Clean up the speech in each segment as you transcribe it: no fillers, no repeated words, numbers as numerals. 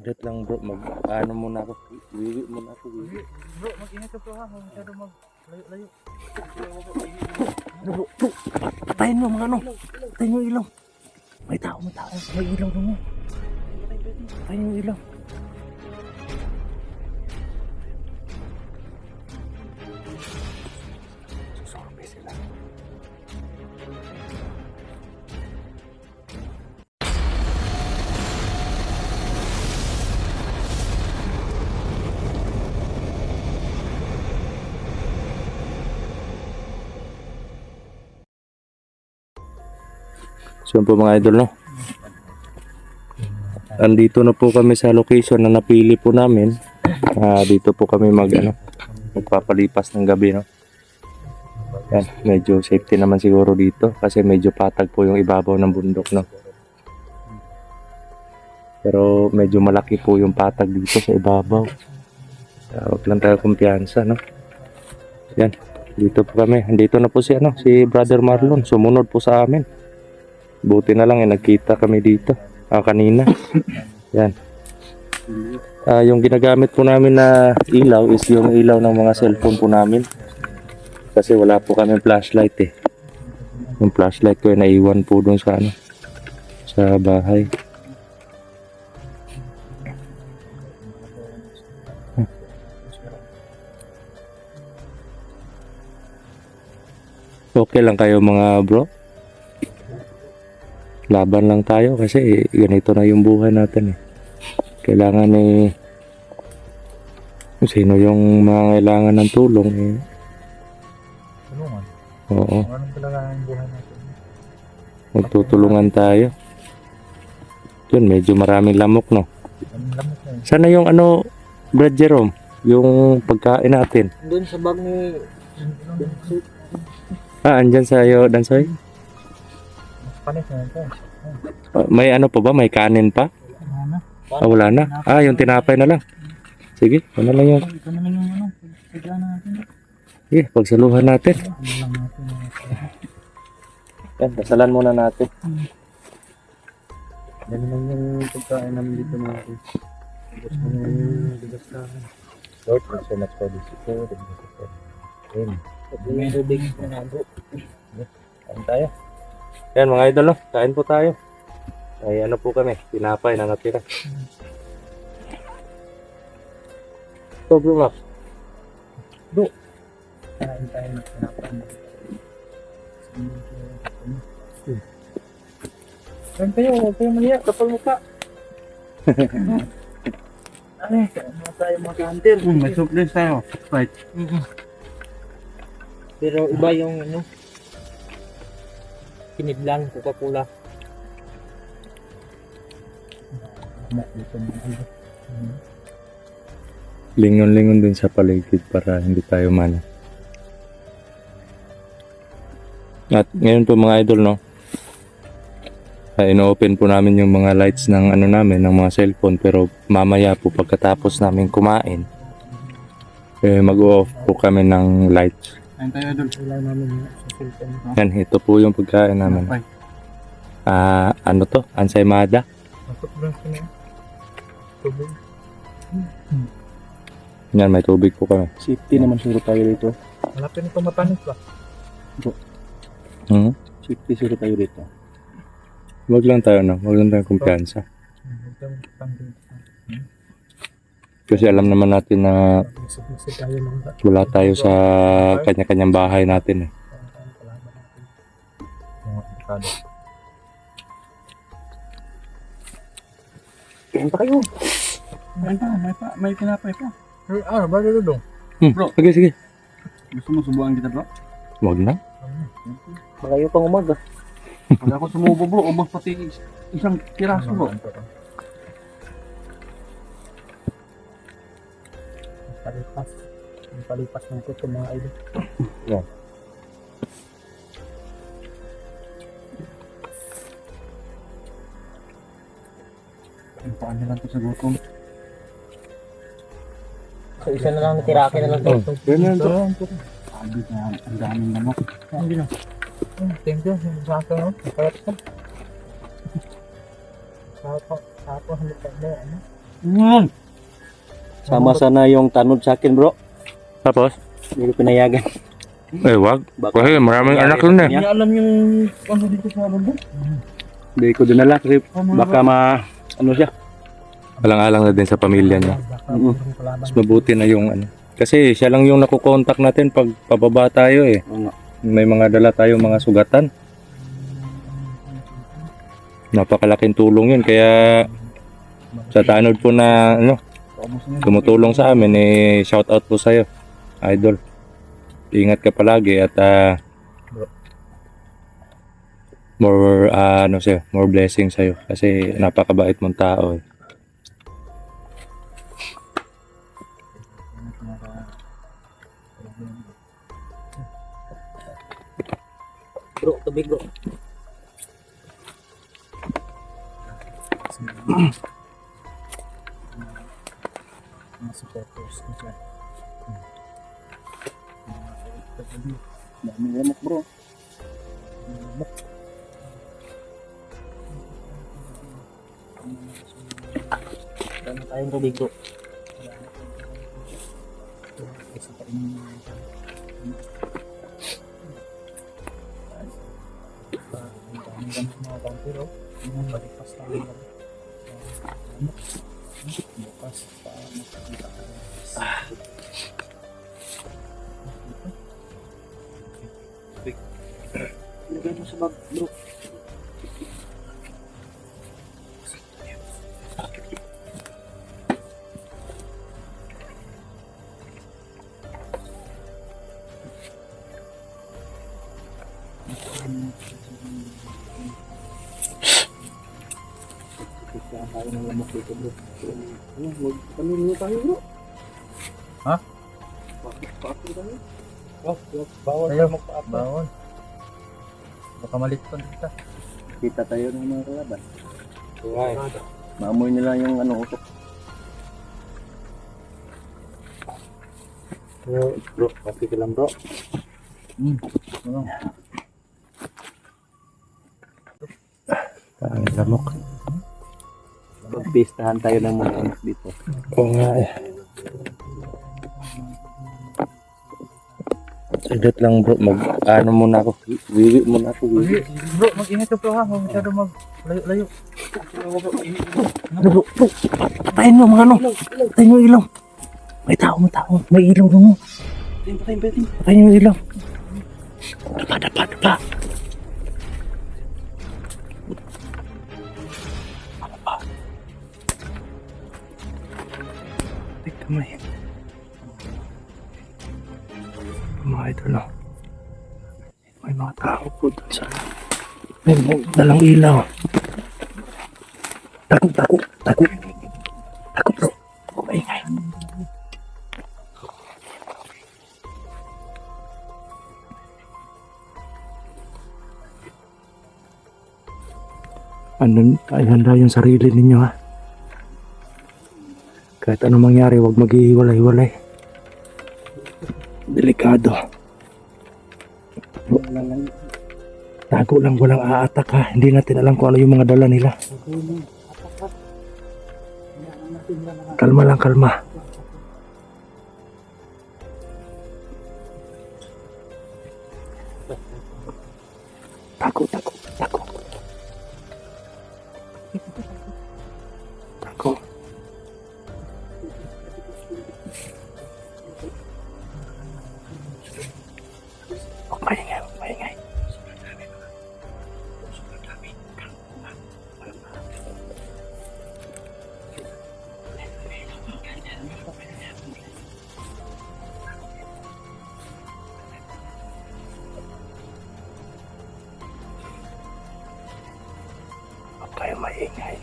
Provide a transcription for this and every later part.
Saglit lang bro, ano muna ako. Wiwi muna ako. Wiwi. Bro, mag-ingat ka bro ha. Huwag masyado mag-layo-layo. Ano bro? Bro! Patayin mo mga ano. Patayin mo yung ilaw. May tao, may tao. May ilaw doon mo. Patayin mo yung ilaw. Susorbe sila. So po mga idol, no? Andito na po kami sa location na napili po namin. Dito po kami magpapalipas ng gabi, no? Yan, medyo safety naman siguro dito kasi medyo patag po yung ibabaw ng bundok, no? Pero medyo malaki po yung patag dito sa ibabaw. Huwag lang tayo kumpiyansa, no? Yan, dito po kami. Andito na po si Brother Marlon. Sumunod po sa amin. Buti na lang nagkita kami dito kanina. Yan. Yung ginagamit po namin na ilaw is yung ilaw ng mga cellphone po namin. Kasi wala po kami flashlight eh. Yung flashlight ko ay naiwan po doon sa sa bahay. Okay lang kayo mga bro? Laban lang tayo kasi ganito na yung buhay natin eh. Kailangan kung sino yung mga kailangan ng tulong eh. Tulungan. Oo. Anong talaga ang buhay natin? Magtutulungan tayo. Yun, medyo maraming lamok, no? Ang lamok na yun. Sana yung Brad Jerome, yung pagkain natin. Doon sa bag ni... Andyan sa'yo, Dansoy? Panis na ito. May pa ba? May kanin pa? Wala na. Yung tinapay na lang. Sige, ano lang yung... Ito naman yung pagkaan natin. Sige, pagsaluhan natin. Ano lang natin. Yan, dasalan muna natin. Yan lang yung pagkain namin dito mga ito. Gusto mo yung bigas namin. Lord, thanks so much for this support. Amen. May rubik na bro. Kain tayo. Yan mga idol, no? Kain po tayo. Ay po kami, tinapay na natira. So bro, Max. Bro. Kain tayo na tinapay. Kain tayo, huwag tayo maliyak. Kapal mo pa. Ano tayo mga hunter. May surprise tayo. Right. Pero iba yung kinidlang Coca-Cola. Lingon-lingon din sa paligid para hindi tayo mana. At ngayon po mga idol, no? Ino-open po namin yung mga lights ng namin, ng mga cellphone, pero mamaya po pagkatapos namin kumain, mag-off po kami ng lights. Ayun tayo doon. Wala namin sa cellphone. Yan, ito po yung pagkain namin. Ansaymada. Masok na yun. Tubig. Yan, may tubig po kami. Safety naman siguro tayo dito. Malapit nito mapanis ba? Safety siguro tayo dito. Wag lang tayo kumpiyansa. Kasi alam naman natin na wala tayo sa kanya-kanyang bahay natin eh. Kain pa kayo. May tinapay pa. Ba dito? Bro, sige. Gusto mo subukan kita bro? Wag na. Malayo pang umaga. Pag ako sumubo bro, ubos pati isang piraso bro. Palipas ng kuto mga idol. Yeah. Paano lang ito sa gutom? So isa na lang natira, akin na lang ito. Ganyan to. Sabi na, ang daming lamok. Hindi na. Thank you. Sa akin, no? Napayat ko. Sa ako, hindi pa ba, ano? Sama sana yung tanod sa akin, bro. Tapos? Hindi ko pinayagan. Wag. Kasi maraming anak yun eh. Hindi niya alam yung ano dito sa bundok. Hindi ko dinala kasi baka ano siya. Alang-alang na din sa pamilya niya. Mas mabuti na yung ano. Kasi siya lang yung nakukontak natin pag pababa tayo eh. Oo nga. May mga dala tayong mga sugatan. Napakalaking tulong yun. Kaya sa tanod po na ano, tumutulong sa amin eh, shout out po sa'yo, idol. Ingat ka palagi at more ano sa'yo, more blessing sa'yo kasi napakabait mong tao eh. Bro, tubig bro. Mga supporters ko siya. Daming lamok bro. Dami tayong tubig bro. Bukas pa makikita ko. Lagay mo sa bag, bro. Kaya tayo ng lamok dito, bro. Ano tayo, bro? Ha? Pakit tayo. Bawal tayo magpaapa. Bawal. Baka malikton kita. Kita tayo ng mga kalaban. Maamoy nila yung ano, usok. Bro, pati ka lang bro. Ang lamok. Pagpistahan tayo ng mga anak dito. Oo nga eh. Saglit lang bro, ano muna ako, wiwi muna ako. Bro, mag-ingat ka bro ha, huwag masyado mag-layo-layo. Ano bro, patayin mo mga ano, patayin mo yung ilaw. May tao, may ilaw mo. Patayin mo yung ilaw. Dapa. Kamay. Mga idol lang. May mga tao po dun sa may dalang ilaw. Takot bro. Maingay. Ay handa yung sarili ninyo ha. Kahit anong mangyari, huwag maghihiwalay-hiwalay. Delikado. Tago lang, walang aatak ha. Hindi natin alam kung ano yung mga dala nila. Kalma lang, kalma. Tago. Tago. Maingay. Huwag kayo maingay.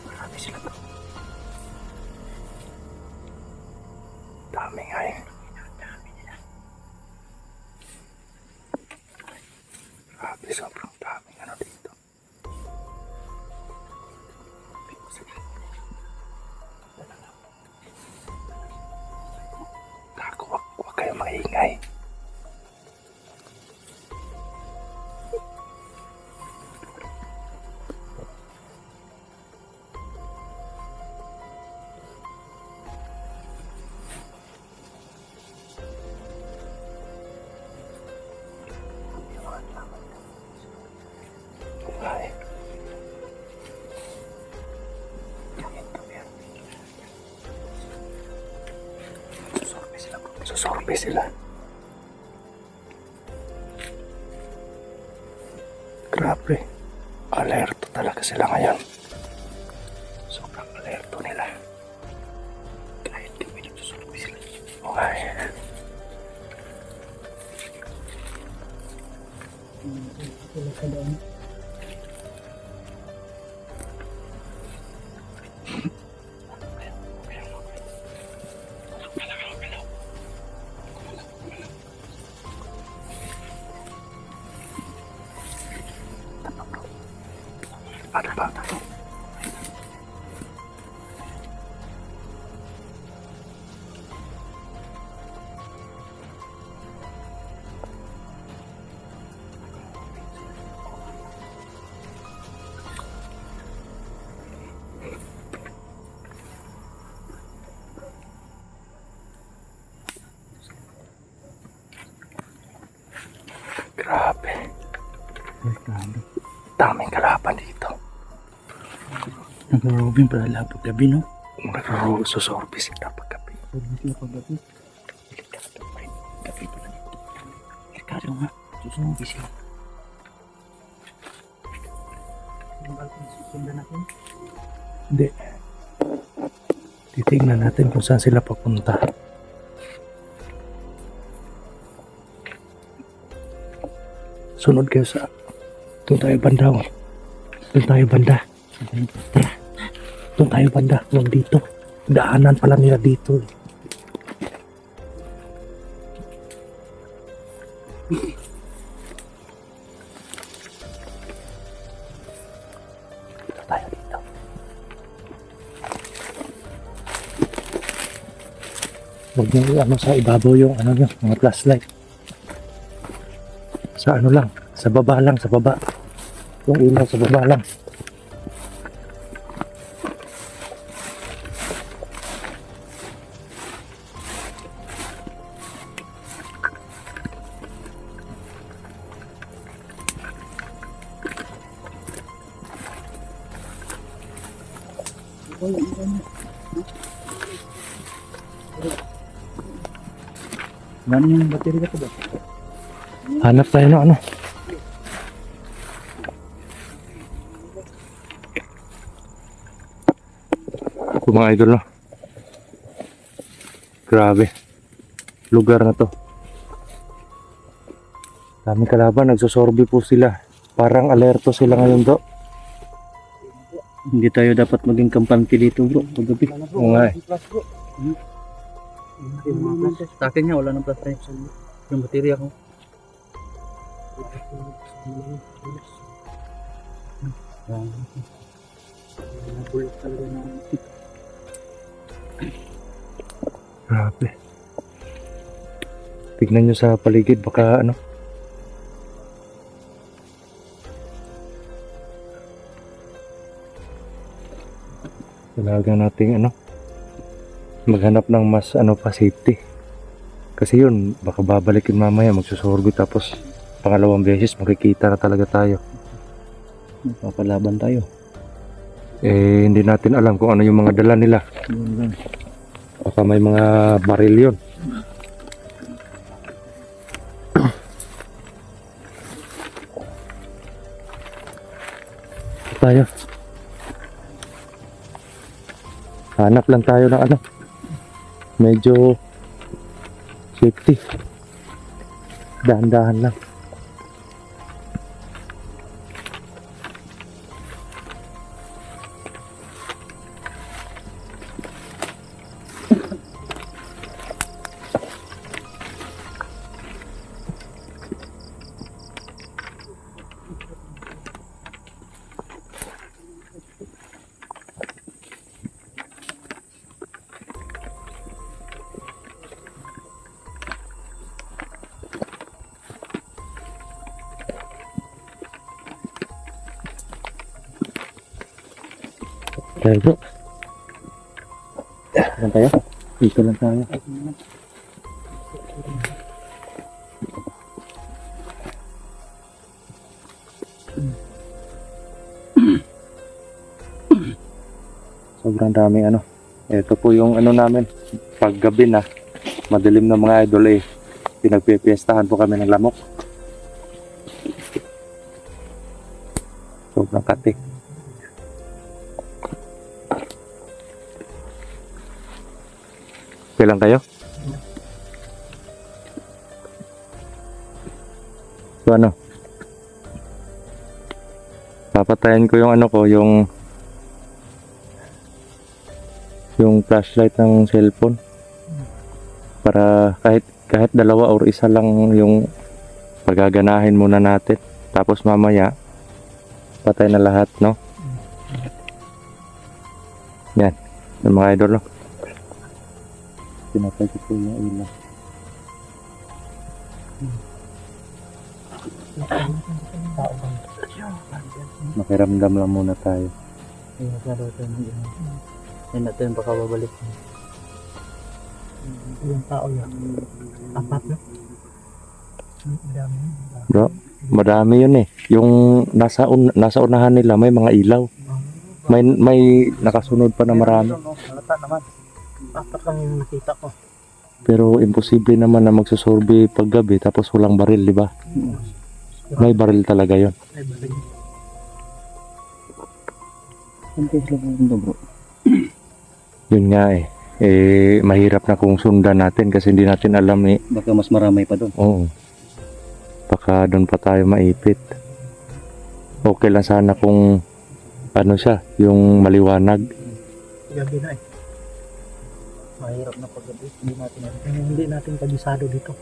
Marami sila bro. Dami nga eh. Grabe, sobrang daming ano dito. Wag kayo maingay. Grabe sila. Grabe. Alerto talaga sila ngayon. Sobrang alerto nila. Kahit di may nagsusuloy sila. Okay. Ada bata tuh. Grabe. Daming kalaban dito. Nag-roving pala paggabi, no? Susorbe sila paggabi. Paggabi. Gabi pala. Merkado nga. Susunod sila. Susundan natin? Hindi. Titignan natin kung saan sila papunta. Sunod kayo sa... Doon tayo banda. Oh. Doon tayo banda. Tara. Doon tayo banda. Huwag dito. Daanan pala nila dito. Dito tayo dito. Huwag nyo ano sa ibabaw yung ano nyo, mga flashlight. Sa ano lang, sa baba lang, sa baba. Yung ilaw sa baba lang. Gano'n yung battery ka ba? Hanap tayo ng ano. Ito mga idol, no? Grabe. Lugar na to. Daming kalaban, nagsosorbe po sila. Parang alerto sila ngayon do. Hindi tayo dapat maging kampante dito, bro. Paggabi. Oo nga eh. Sa akin niya, wala nang plus tayo. Yung baterya ko. Grabe. Tignan nyo sa paligid, baka ano. Kailangan nating ano, maghanap ng mas ano pa safety. Kasi yun, baka babalikin mamaya, magsusorgo tapos pangalawang beses makikita na talaga tayo. Papalaban tayo. Eh, hindi natin alam kung ano yung mga dala nila. Yun lang. Baka may mga baril yun. Tayo. Hanap lang tayo ng ano. Medyo safety. Dahan-dahan lang. Tayo bro. Saan tayo? Dito lang tayo. Sobrang dami ano. Ito po yung ano namin. Paggabi na. Madilim na mga idol eh. Pinagpipiestahan po kami ng lamok. Sobrang kati. Okay lang kayo? So ano? Papatayin ko yung ano ko, yung flashlight ng cellphone. Para kahit dalawa or isa lang yung pagaganahin muna natin. Tapos mamaya patay na lahat, no? Yan, yung mga idol, no? Pinatay ko po yung ilaw. Makiramdam lang muna tayo. Ay, masyado ito ng ino. Yan natin baka babalik. Yung tao yan. Apat na. Madami. Bro, madami yun eh. Yung nasa unahan nila may mga ilaw. May nakasunod pa na marami. Halata naman. Apat lang yung nakita ko. Pero imposible naman na magsusurvey paggabi tapos walang baril, di ba? May baril talaga yon. Ay, balik. Bro. Yun nga eh. Mahirap na kung sundan natin kasi hindi natin alam eh. Baka mas marami pa doon. Oo. Baka doon pa tayo maipit. Okay lang sana kung ano siya, yung maliwanag. Gabi na eh. Mahirap na paggabi. Hindi natin kabisado dito.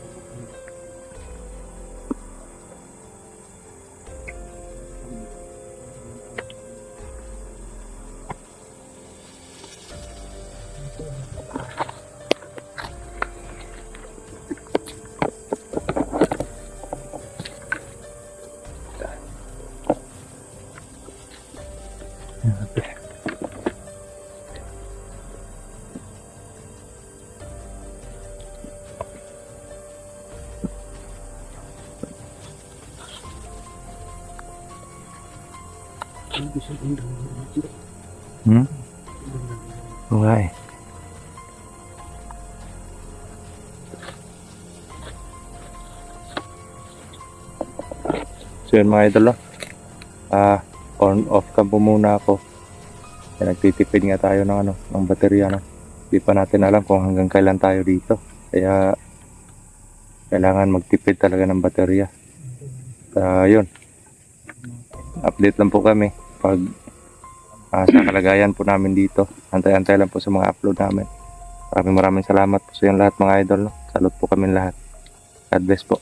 Oo nga eh. So yun mga idol, no? On off cam po muna ako. Kaya nagtitipid nga tayo ng baterya, no? Di pa natin alam kung hanggang kailan tayo dito. Kaya kailangan magtipid talaga ng baterya. Yun. Update lang po kami pag sa kalagayan po namin dito. Antay-antay lang po sa mga upload namin. Maraming salamat po sa inyo lahat mga idol, no? Salute po kami lahat. God bless po.